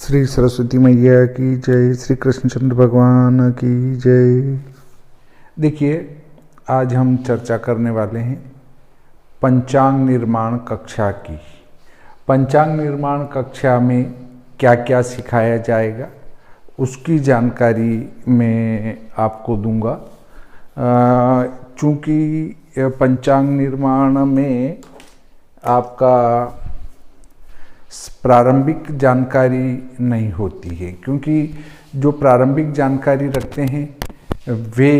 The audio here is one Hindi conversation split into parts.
श्री सरस्वती मैया की जय, श्री कृष्णचंद्र भगवान की जय। देखिए, आज हम चर्चा करने वाले हैं पंचांग निर्माण कक्षा की। पंचांग निर्माण कक्षा में क्या क्या सिखाया जाएगा उसकी जानकारी मैं आपको दूंगा। चूँकि पंचांग निर्माण में आपका प्रारंभिक जानकारी नहीं होती है, क्योंकि जो प्रारंभिक जानकारी रखते हैं वे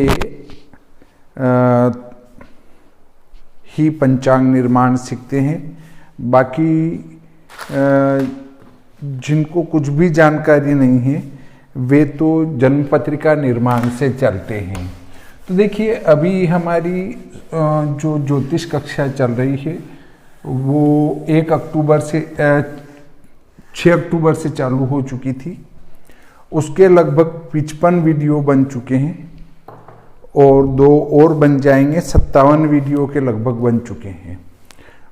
ही पंचांग निर्माण सीखते हैं। बाकी जिनको कुछ भी जानकारी नहीं है वे तो जन्म पत्रिका निर्माण से चलते हैं। तो देखिए, अभी हमारी जो ज्योतिष कक्षा चल रही है वो 1 अक्टूबर से 6 अक्टूबर से चालू हो चुकी थी। उसके लगभग 55 वीडियो बन चुके हैं और 2 और बन जाएंगे। 57 वीडियो के लगभग बन चुके हैं।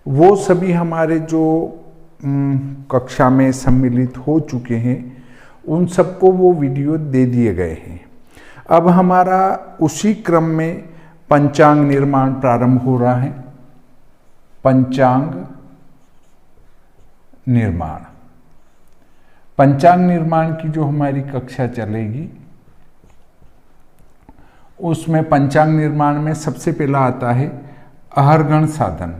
वो सभी हमारे जो कक्षा में सम्मिलित हो चुके हैं उन सबको वो वीडियो दे दिए गए हैं। अब हमारा उसी क्रम में पंचांग निर्माण प्रारंभ हो रहा है। पंचांग निर्माण, पंचांग निर्माण की जो हमारी कक्षा चलेगी उसमें पंचांग निर्माण में सबसे पहला आता है अहरगण साधन।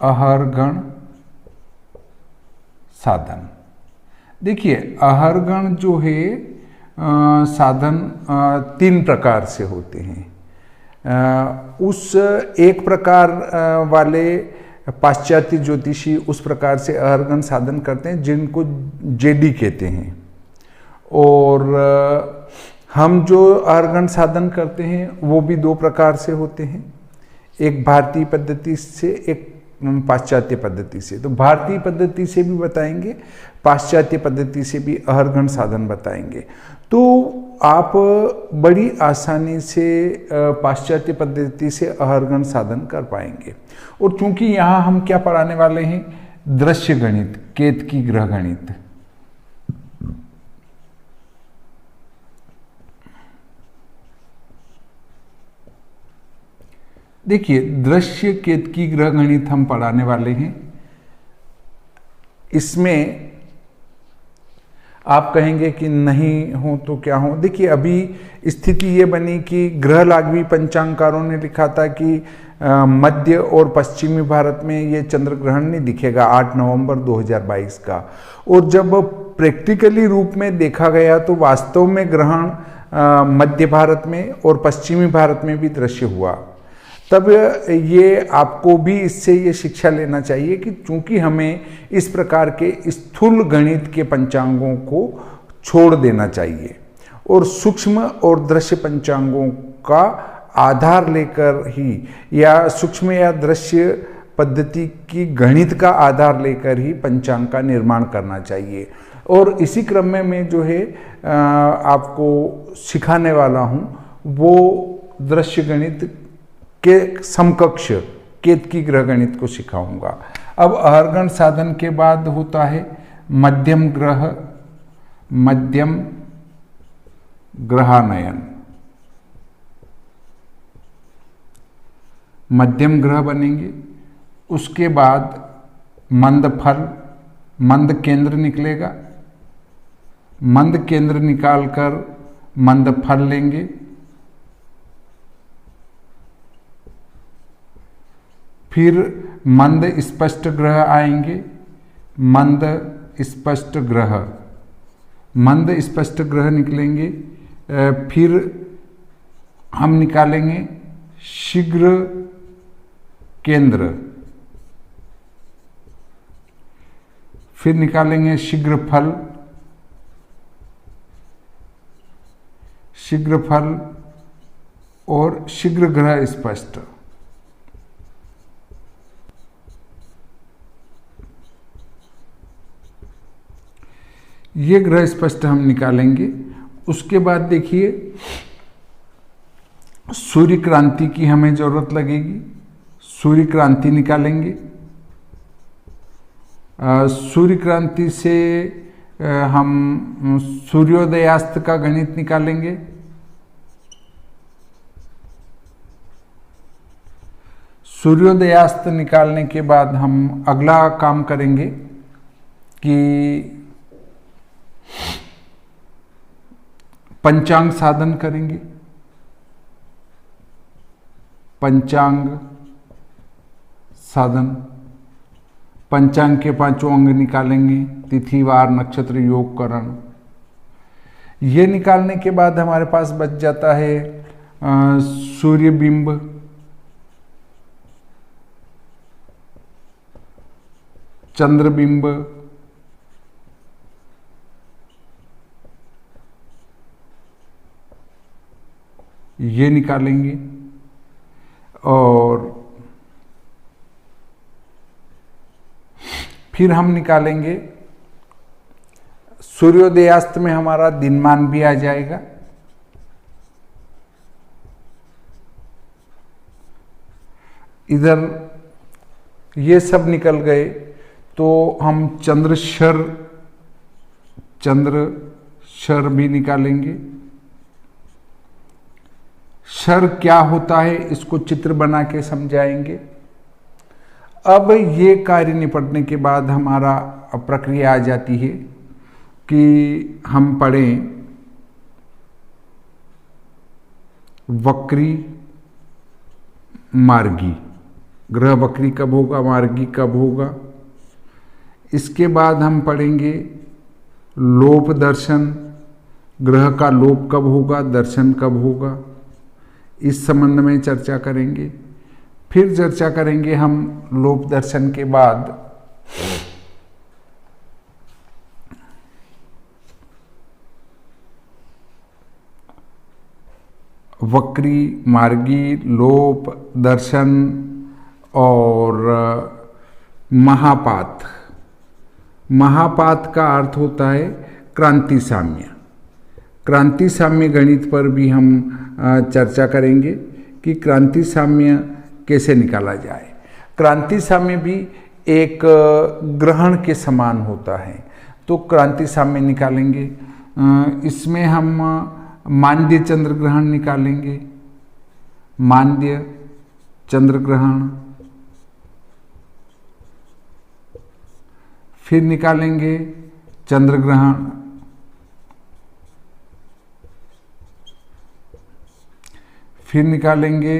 अहरगण साधन, देखिए अहरगण जो है साधन 3 प्रकार से होते हैं। उस एक प्रकार वाले पाश्चात्य ज्योतिषी उस प्रकार से अहरगण साधन करते हैं जिनको जेडी कहते हैं, और हम जो अहरगण साधन करते हैं वो भी 2 प्रकार से होते हैं, एक भारतीय पद्धति से, एक पाश्चात्य पद्धति से। तो भारतीय पद्धति से भी बताएंगे, पाश्चात्य पद्धति से भी अहरगण साधन बताएंगे। तो आप बड़ी आसानी से पाश्चात्य पद्धति से अहरगण साधन कर पाएंगे। और चूंकि यहाँ हम क्या पढ़ाने वाले हैं, दृश्य गणित, केतकी ग्रह गणित। देखिए, दृश्य केतकी ग्रह गणित हम पढ़ाने वाले हैं। इसमें आप कहेंगे कि नहीं हो तो क्या हो। देखिए, अभी स्थिति ये बनी कि ग्रह लागवी पंचांगकारों ने लिखा था कि मध्य और पश्चिमी भारत में ये चंद्र ग्रहण नहीं दिखेगा 8 नवंबर 2022 का। और जब प्रैक्टिकली रूप में देखा गया तो वास्तव में ग्रहण मध्य भारत में और पश्चिमी भारत में भी दृश्य हुआ। तब ये आपको भी इससे ये शिक्षा लेना चाहिए कि चूंकि हमें इस प्रकार के स्थूल गणित के पंचांगों को छोड़ देना चाहिए और सूक्ष्म और दृश्य पंचांगों का आधार लेकर ही, या सूक्ष्म या दृश्य पद्धति की गणित का आधार लेकर ही पंचांग का निर्माण करना चाहिए। और इसी क्रम में मैं जो है आपको सिखाने वाला हूँ वो दृश्य गणित के समकक्ष केतकी ग्रह गणित को सिखाऊंगा। अब अहरगण साधन के बाद होता है मध्यम ग्रहानयन। मध्यम ग्रह बनेंगे, उसके बाद मंद फल, मंद केंद्र निकलेगा। मंद केंद्र निकालकर मंद फल लेंगे। फिर मंद स्पष्ट ग्रह आएंगे। मंद स्पष्ट ग्रह, मंद स्पष्ट ग्रह निकलेंगे। फिर हम निकालेंगे शीघ्र केंद्र। फिर निकालेंगे शीघ्र फल, शीघ्र फल और शीघ्र ग्रह स्पष्ट। ये ग्रह स्पष्ट हम निकालेंगे। उसके बाद देखिए, सूर्य क्रांति की हमें जरूरत लगेगी। सूर्य क्रांति निकालेंगे। सूर्य क्रांति से हम सूर्योदयास्त का गणित निकालेंगे। सूर्योदयास्त निकालने के बाद हम अगला काम करेंगे कि पंचांग साधन करेंगे। पंचांग साधन, पंचांग के पांचों अंग निकालेंगे, तिथि वार नक्षत्र योग करण। ये निकालने के बाद हमारे पास बच जाता है सूर्य बिंब, चंद्र बिंब, ये निकालेंगे। और फिर हम निकालेंगे सूर्योदयास्त में हमारा दिनमान भी आ जाएगा। इधर ये सब निकल गए तो हम चंद्रशर भी निकालेंगे। शर क्या होता है इसको चित्र बना के समझाएंगे। अब ये कार्य निपटने के बाद हमारा प्रक्रिया आ जाती है कि हम पढ़ें वक्री मार्गी। ग्रह वक्री कब होगा, मार्गी कब होगा। इसके बाद हम पढ़ेंगे लोप दर्शन। ग्रह का लोप कब होगा, दर्शन कब होगा, इस संबंध में चर्चा करेंगे। फिर चर्चा करेंगे हम लोप दर्शन के बाद वक्री, मार्गी, लोप, दर्शन और महापात। महापात का अर्थ होता है क्रांति साम्य। क्रांति साम्य गणित पर भी हम चर्चा करेंगे कि क्रांति साम्य कैसे निकाला जाए। क्रांति साम्य भी एक ग्रहण के समान होता है, तो क्रांति साम्य निकालेंगे। इसमें हम मांद्य चंद्र ग्रहण निकालेंगे। मांद्य चंद्र ग्रहण, फिर निकालेंगे चंद्र ग्रहण, फिर निकालेंगे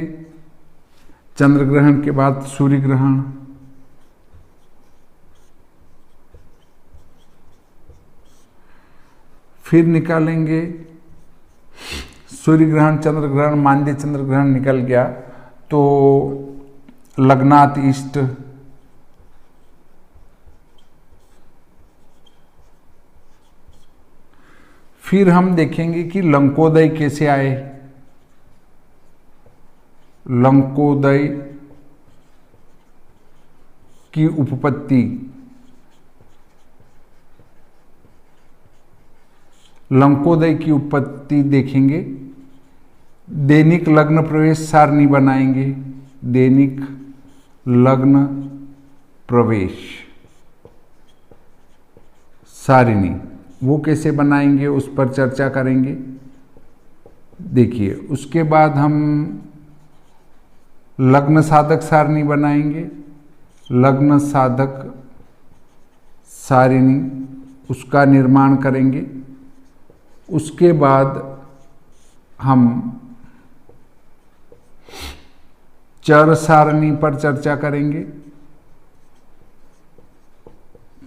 चंद्र ग्रहण के बाद सूर्य ग्रहण, फिर निकालेंगे सूर्य ग्रहण, चंद्र ग्रहण, मांद्य चंद्र ग्रहण निकल गया तो लग्नात इष्ट, फिर हम देखेंगे कि लंकोदय कैसे आए। लंकोदय की उपपत्ति, लंकोदय की उपपत्ति देखेंगे। दैनिक लग्न प्रवेश सारणी बनाएंगे। दैनिक लग्न प्रवेश सारिणी वो कैसे बनाएंगे उस पर चर्चा करेंगे। देखिए, उसके बाद हम लग्न साधक सारणी बनाएंगे। लग्न साधक सारिणी उसका निर्माण करेंगे। उसके बाद हम चर सारणी पर चर्चा करेंगे।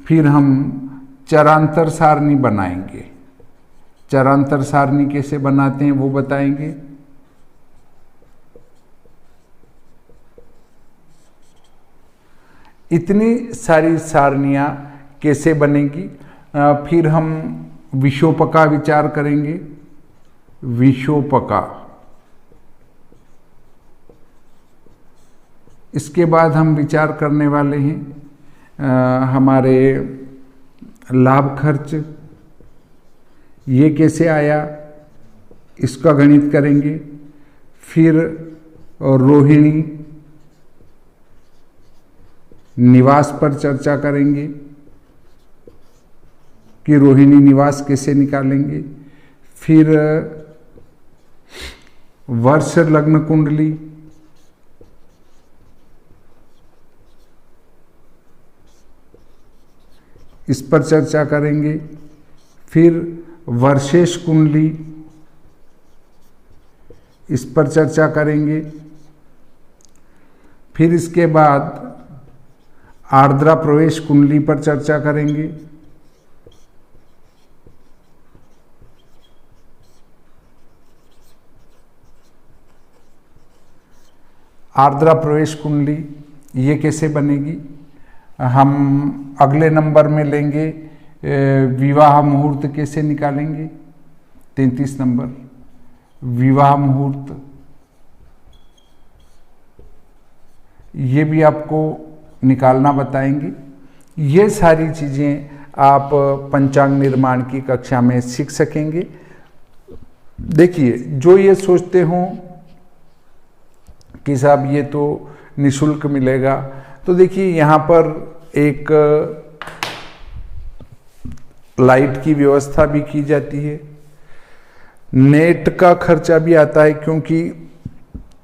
फिर हम चरांतर सारणी बनाएंगे। चरांतर सारणी कैसे बनाते हैं वो बताएंगे। इतनी सारी सारणियाँ कैसे बनेगी। फिर हम विशोपका विचार करेंगे। विशोपका, इसके बाद हम विचार करने वाले हैं हमारे लाभ खर्च, ये कैसे आया इसका गणित करेंगे। फिर रोहिणी निवास पर चर्चा करेंगे। कि रोहिणी निवास कैसे निकालेंगे। फिर वर्ष लग्न कुंडली, इस पर चर्चा करेंगे। फिर वर्षेश कुंडली, इस पर चर्चा करेंगे। फिर इसके बाद आर्द्रा प्रवेश कुंडली पर चर्चा करेंगे। आर्द्रा प्रवेश कुंडली ये कैसे बनेगी, हम अगले नंबर में लेंगे। विवाह मुहूर्त कैसे निकालेंगे, 33 नंबर विवाह मुहूर्त, ये भी आपको निकालना बताएंगे। ये सारी चीज़ें आप पंचांग निर्माण की कक्षा में सीख सकेंगे। देखिए, जो ये सोचते हों कि साहब ये तो निशुल्क मिलेगा, तो देखिए यहाँ पर एक लाइट की व्यवस्था भी की जाती है, नेट का खर्चा भी आता है, क्योंकि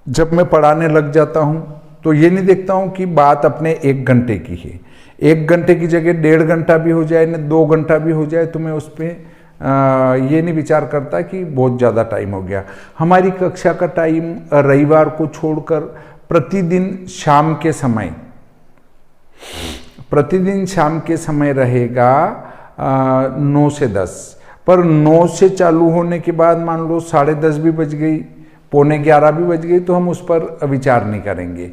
जब मैं पढ़ाने लग जाता हूँ तो ये नहीं देखता हूँ कि बात अपने 1 घंटे की है। 1 घंटे की जगह 1.5 घंटा भी हो जाए न 2 घंटा भी हो जाए, तो मैं उस पर ये नहीं विचार करता कि बहुत ज़्यादा टाइम हो गया। हमारी कक्षा का टाइम रविवार को छोड़कर प्रतिदिन शाम के समय रहेगा 9 से 10, पर 9 से चालू होने के बाद मान लो 10:30 भी बज गई, 10:45 भी बज गई, तो हम उस पर विचार नहीं करेंगे।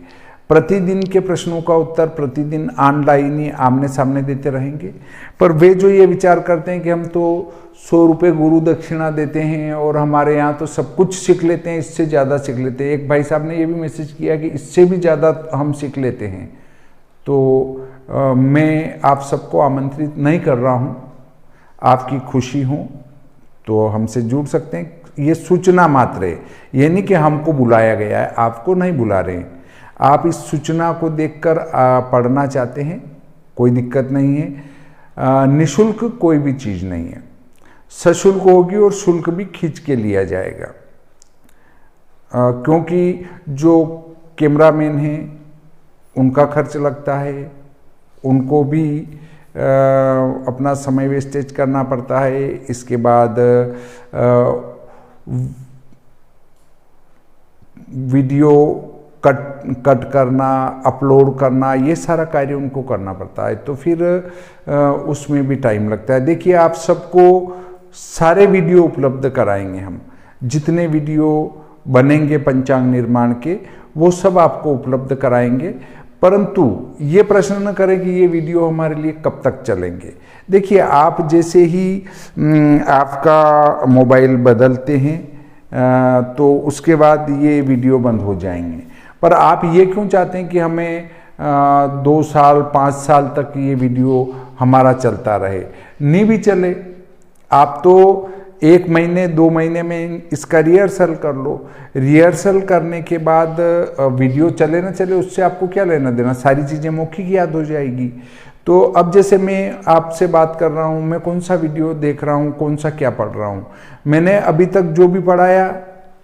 प्रतिदिन के प्रश्नों का उत्तर प्रतिदिन ऑनलाइन ही आमने सामने देते रहेंगे। पर वे जो ये विचार करते हैं कि हम तो 100 रुपये गुरु दक्षिणा देते हैं और हमारे यहाँ तो सब कुछ सीख लेते हैं, इससे ज़्यादा सीख लेते हैं। एक भाई साहब ने ये भी मैसेज किया कि इससे भी ज़्यादा हम सीख लेते हैं। तो मैं आप सबको आमंत्रित नहीं कर रहा हूँ, आपकी खुशी हो तो हमसे जुड़ सकते हैं। ये सूचना मात्र है, ये नहीं कि हमको बुलाया गया है, आपको नहीं बुला रहे हैं। आप इस सूचना को देखकर पढ़ना चाहते हैं, कोई दिक्कत नहीं है। निशुल्क कोई भी चीज़ नहीं है, सशुल्क होगी और शुल्क भी खींच के लिया जाएगा, क्योंकि जो कैमरामैन हैं उनका खर्च लगता है, उनको भी अपना समय वेस्टेज करना पड़ता है। इसके बाद वीडियो कट करना, अपलोड करना, ये सारा कार्य उनको करना पड़ता है, तो फिर उसमें भी टाइम लगता है। देखिए, आप सबको सारे वीडियो उपलब्ध कराएंगे हम, जितने वीडियो बनेंगे पंचांग निर्माण के वो सब आपको उपलब्ध कराएंगे। परंतु ये प्रश्न न करें कि ये वीडियो हमारे लिए कब तक चलेंगे। देखिए, आप जैसे ही आपका मोबाइल बदलते हैं तो उसके बाद ये वीडियो बंद हो जाएंगे। पर आप ये क्यों चाहते हैं कि हमें 2 साल 5 साल तक ये वीडियो हमारा चलता रहे? नहीं भी चले, आप तो 1 महीने 2 महीने में इसका रिहर्सल कर लो। रिहर्सल करने के बाद वीडियो चले ना चले उससे आपको क्या लेना देना, सारी चीज़ें मौखिक याद हो जाएगी। तो अब जैसे मैं आपसे बात कर रहा हूँ, मैं कौन सा वीडियो देख रहा हूँ, कौन सा क्या पढ़ रहा हूँ, मैंने अभी तक जो भी पढ़ाया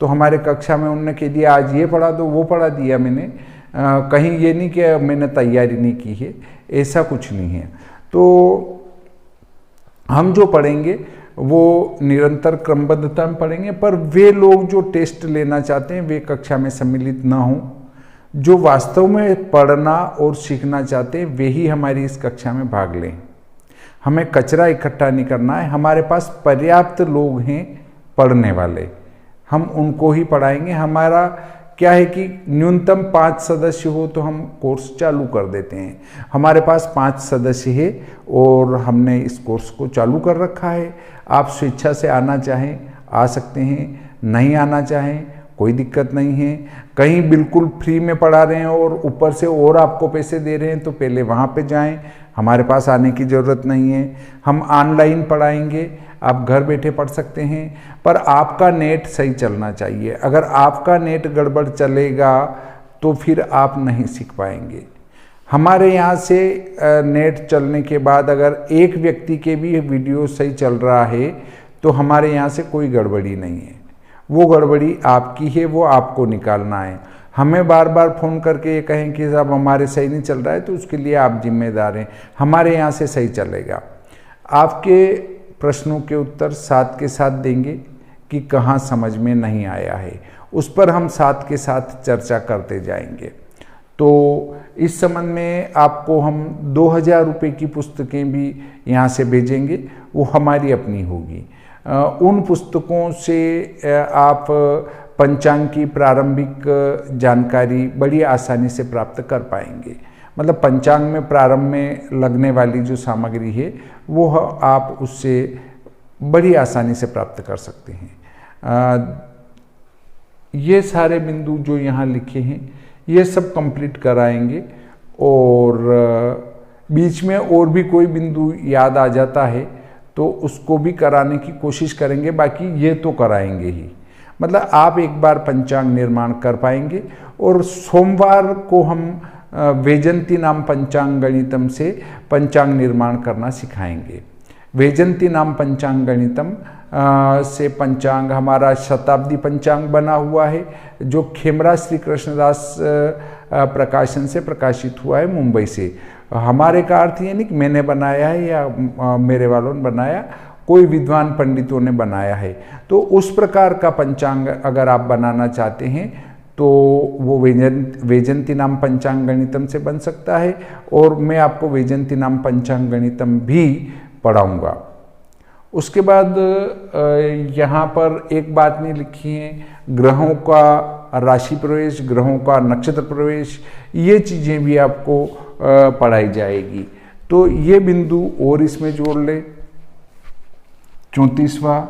तो हमारे कक्षा में उन्होंने कह दिया आज ये पढ़ा दो, वो पढ़ा दिया मैंने। कहीं ये नहीं कि मैंने तैयारी नहीं की है, ऐसा कुछ नहीं है। तो हम जो पढ़ेंगे वो निरंतर क्रमबद्धता में पढ़ेंगे। पर वे लोग जो टेस्ट लेना चाहते हैं वे कक्षा में सम्मिलित ना हों, जो वास्तव में पढ़ना और सीखना चाहते हैं वे ही हमारी इस कक्षा में भाग लें। हमें कचरा इकट्ठा नहीं करना है, हमारे पास पर्याप्त लोग हैं पढ़ने वाले, हम उनको ही पढ़ाएंगे। हमारा क्या है कि न्यूनतम 5 सदस्य हो तो हम कोर्स चालू कर देते हैं। हमारे पास 5 सदस्य है और हमने इस कोर्स को चालू कर रखा है। आप स्वेच्छा से आना चाहें आ सकते हैं, नहीं आना चाहें कोई दिक्कत नहीं है। कहीं बिल्कुल फ्री में पढ़ा रहे हैं और ऊपर से और आपको पैसे दे रहे हैं तो पहले वहाँ पे जाएं, हमारे पास आने की ज़रूरत नहीं है। हम ऑनलाइन पढ़ाएंगे, आप घर बैठे पढ़ सकते हैं, पर आपका नेट सही चलना चाहिए। अगर आपका नेट गड़बड़ चलेगा तो फिर आप नहीं सीख पाएंगे। हमारे यहाँ से नेट चलने के बाद अगर एक व्यक्ति के भी वीडियो सही चल रहा है तो हमारे यहाँ से कोई गड़बड़ी नहीं है। वो गड़बड़ी आपकी है, वो आपको निकालना है। हमें बार बार फ़ोन करके ये कहें कि साहब हमारे सही नहीं चल रहा है, तो उसके लिए आप जिम्मेदार हैं। हमारे यहाँ से सही चलेगा। आपके प्रश्नों के उत्तर साथ के साथ देंगे कि कहाँ समझ में नहीं आया है, उस पर हम साथ के साथ चर्चा करते जाएंगे। तो इस संबंध में आपको हम 2000 रुपये की पुस्तकें भी यहाँ से भेजेंगे, वो हमारी अपनी होगी। उन पुस्तकों से आप पंचांग की प्रारंभिक जानकारी बड़ी आसानी से प्राप्त कर पाएंगे। मतलब पंचांग में प्रारंभ में लगने वाली जो सामग्री है वो आप उससे बड़ी आसानी से प्राप्त कर सकते हैं। ये सारे बिंदु जो यहाँ लिखे हैं ये सब कंप्लीट कराएंगे, और बीच में और भी कोई बिंदु याद आ जाता है तो उसको भी कराने की कोशिश करेंगे। बाकी ये तो कराएंगे ही। मतलब आप एक बार पंचांग निर्माण कर पाएंगे। और सोमवार को हम वैजयंती नाम पंचांग गणितम से पंचांग निर्माण करना सिखाएंगे। वैजयंती नाम पंचांग गणितम से पंचांग हमारा शताब्दी पंचांग बना हुआ है, जो खेमरा श्री कृष्णदास प्रकाशन से प्रकाशित हुआ है मुंबई से। हमारे का अर्थ ये नहीं कि मैंने बनाया है या मेरे वालों ने बनाया, कोई विद्वान पंडितों ने बनाया है। तो उस प्रकार का पंचांग अगर आप बनाना चाहते हैं तो वो वैजयंती नाम पंचांग गणितम से बन सकता है, और मैं आपको वैजयंती नाम पंचांग गणितम भी पढ़ाऊँगा। उसके बाद यहाँ पर एक बात नहीं लिखी है, ग्रहों का राशि प्रवेश, ग्रहों का नक्षत्र प्रवेश, ये चीज़ें भी आपको पढ़ाई जाएगी। तो ये बिंदु और इसमें जोड़ ले। 34वां,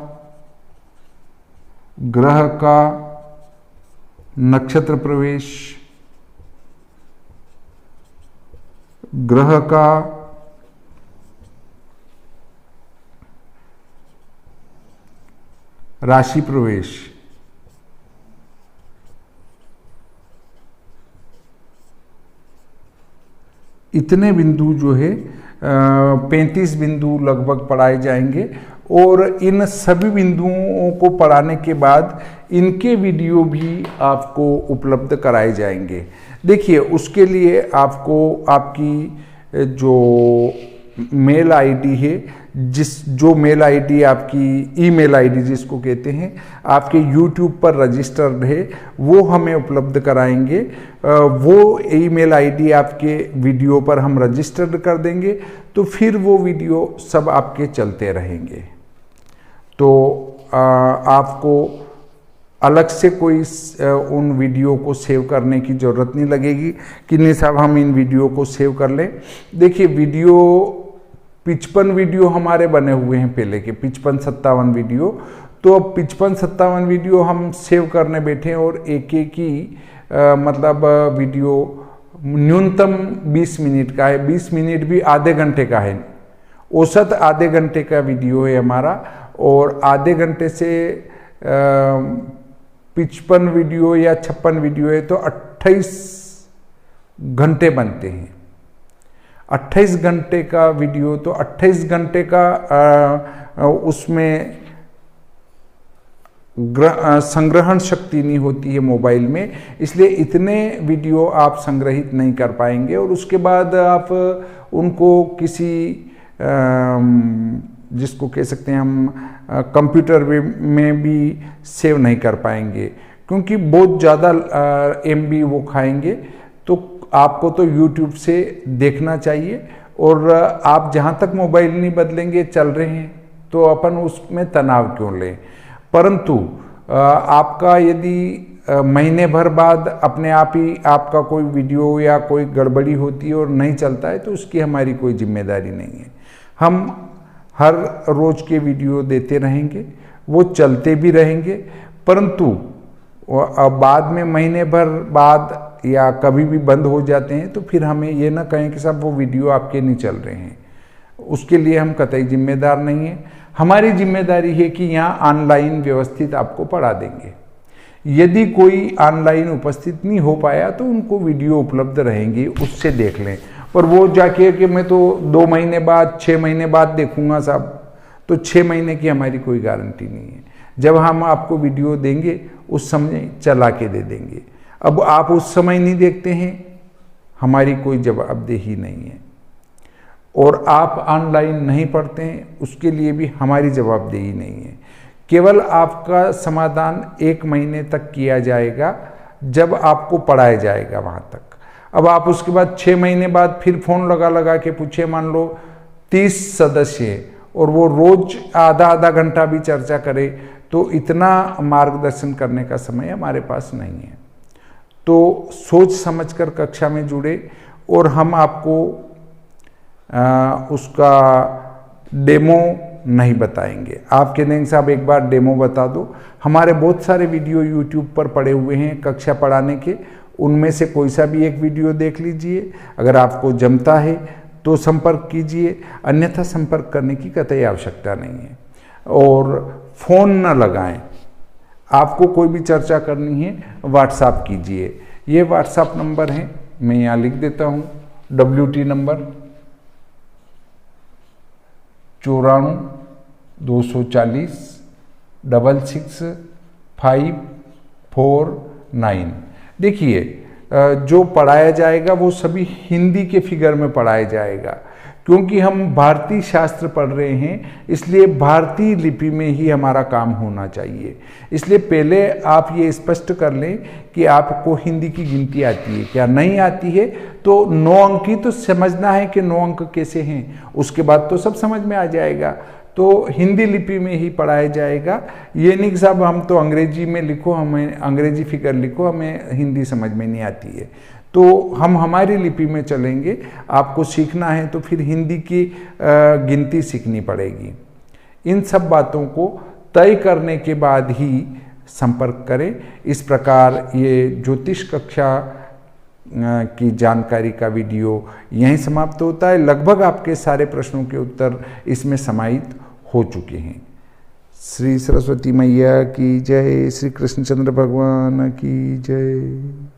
ग्रह का नक्षत्र प्रवेश, ग्रह का राशि प्रवेश, इतने बिंदु जो है 35 बिंदु लगभग पढ़ाए जाएंगे। और इन सभी बिंदुओं को पढ़ाने के बाद इनके वीडियो भी आपको उपलब्ध कराए जाएंगे। देखिए, उसके लिए आपको आपकी जो मेल आईडी है, जो मेल आईडी आपकी ईमेल आईडी जिसको कहते हैं, आपके YouTube पर रजिस्टर्ड है, वो हमें उपलब्ध कराएंगे। वो ईमेल आईडी आपके वीडियो पर हम रजिस्टर्ड कर देंगे, तो फिर वो वीडियो सब आपके चलते रहेंगे। तो आपको अलग से कोई उन वीडियो को सेव करने की ज़रूरत नहीं लगेगी कि नहीं साहब हम इन वीडियो को सेव कर लें। देखिए, वीडियो 55 वीडियो हमारे बने हुए हैं पहले के, 55-57 वीडियो। तो अब 55-57 वीडियो हम सेव करने बैठे, और एक एक ही मतलब वीडियो न्यूनतम 20 मिनट का है, 20 मिनट भी आधे घंटे का है, औसत आधे घंटे का वीडियो है हमारा। और आधे घंटे से 55 वीडियो या 56 वीडियो है तो 28 घंटे बनते हैं। 28 घंटे का वीडियो, तो 28 घंटे का उसमें संग्रहण शक्ति नहीं होती है मोबाइल में, इसलिए इतने वीडियो आप संग्रहित नहीं कर पाएंगे। और उसके बाद आप उनको किसी जिसको कह सकते हैं हम कंप्यूटर में भी सेव नहीं कर पाएंगे, क्योंकि बहुत ज़्यादा MB वो खाएंगे। तो आपको तो YouTube से देखना चाहिए, और आप जहाँ तक मोबाइल नहीं बदलेंगे चल रहे हैं तो अपन उसमें तनाव क्यों लें। परंतु आपका यदि महीने भर बाद अपने आप ही आपका कोई वीडियो या कोई गड़बड़ी होती है और नहीं चलता है, तो उसकी हमारी कोई जिम्मेदारी नहीं है। हम हर रोज़ के वीडियो देते रहेंगे, वो चलते भी रहेंगे। परंतु बाद में महीने भर बाद या कभी भी बंद हो जाते हैं तो फिर हमें ये ना कहें कि साहब वो वीडियो आपके नहीं चल रहे हैं, उसके लिए हम कतई जिम्मेदार नहीं हैं। हमारी जिम्मेदारी है कि यहाँ ऑनलाइन व्यवस्थित आपको पढ़ा देंगे। यदि कोई ऑनलाइन उपस्थित नहीं हो पाया तो उनको वीडियो उपलब्ध रहेंगी, उससे देख लें। पर वो जाके कि मैं तो 2 महीने बाद 6 महीने बाद देखूंगा साहब, तो 6 महीने की हमारी कोई गारंटी नहीं है। जब हम आपको वीडियो देंगे उस समय चला के दे देंगे। अब आप उस समय नहीं देखते हैं, हमारी कोई जवाबदेही नहीं है। और आप ऑनलाइन नहीं पढ़ते हैं, उसके लिए भी हमारी जवाबदेही नहीं है। केवल आपका समाधान 1 महीने तक किया जाएगा जब आपको पढ़ाया जाएगा वहाँ तक। अब आप उसके बाद 6 महीने बाद फिर फोन लगा के पूछे, मान लो 30 सदस्य हैं और वो रोज आधा घंटा भी चर्चा करे, तो इतना मार्गदर्शन करने का समय हमारे पास नहीं है। तो सोच समझकर कक्षा में जुड़े और हम आपको उसका डेमो नहीं बताएंगे। आप कहेंगे साहब एक बार डेमो बता दो। हमारे बहुत सारे वीडियो यूट्यूब पर पड़े हुए हैं कक्षा पढ़ाने के, उनमें से कोई सा भी एक वीडियो देख लीजिए। अगर आपको जमता है तो संपर्क कीजिए, अन्यथा संपर्क करने की कतई आवश्यकता नहीं है। और फ़ोन न लगाएं। आपको कोई भी चर्चा करनी है व्हाट्सएप कीजिए। ये व्हाट्सएप नंबर है, मैं यहाँ लिख देता हूँ। WT number 94 240 66549। देखिए जो पढ़ाया जाएगा वो सभी हिंदी के फिगर में पढ़ाया जाएगा, क्योंकि हम भारतीय शास्त्र पढ़ रहे हैं, इसलिए भारतीय लिपि में ही हमारा काम होना चाहिए। इसलिए पहले आप ये स्पष्ट कर लें कि आपको हिंदी की गिनती आती है क्या। नहीं आती है तो 9 अंक की तो समझना है कि 9 अंक कैसे हैं, उसके बाद तो सब समझ में आ जाएगा। तो हिंदी लिपि में ही पढ़ाया जाएगा। ये नहीं कि साहब हम तो अंग्रेजी में लिखो, हमें अंग्रेजी फिगर लिखो, हमें हिंदी समझ में नहीं आती है। तो हम हमारी लिपि में चलेंगे। आपको सीखना है तो फिर हिंदी की गिनती सीखनी पड़ेगी। इन सब बातों को तय करने के बाद ही संपर्क करें। इस प्रकार ये ज्योतिष कक्षा की जानकारी का वीडियो यहीं समाप्त होता है। लगभग आपके सारे प्रश्नों के उत्तर इसमें समाहित हो चुके हैं। श्री सरस्वती मैया की जय, श्री कृष्णचंद्र भगवान की जय।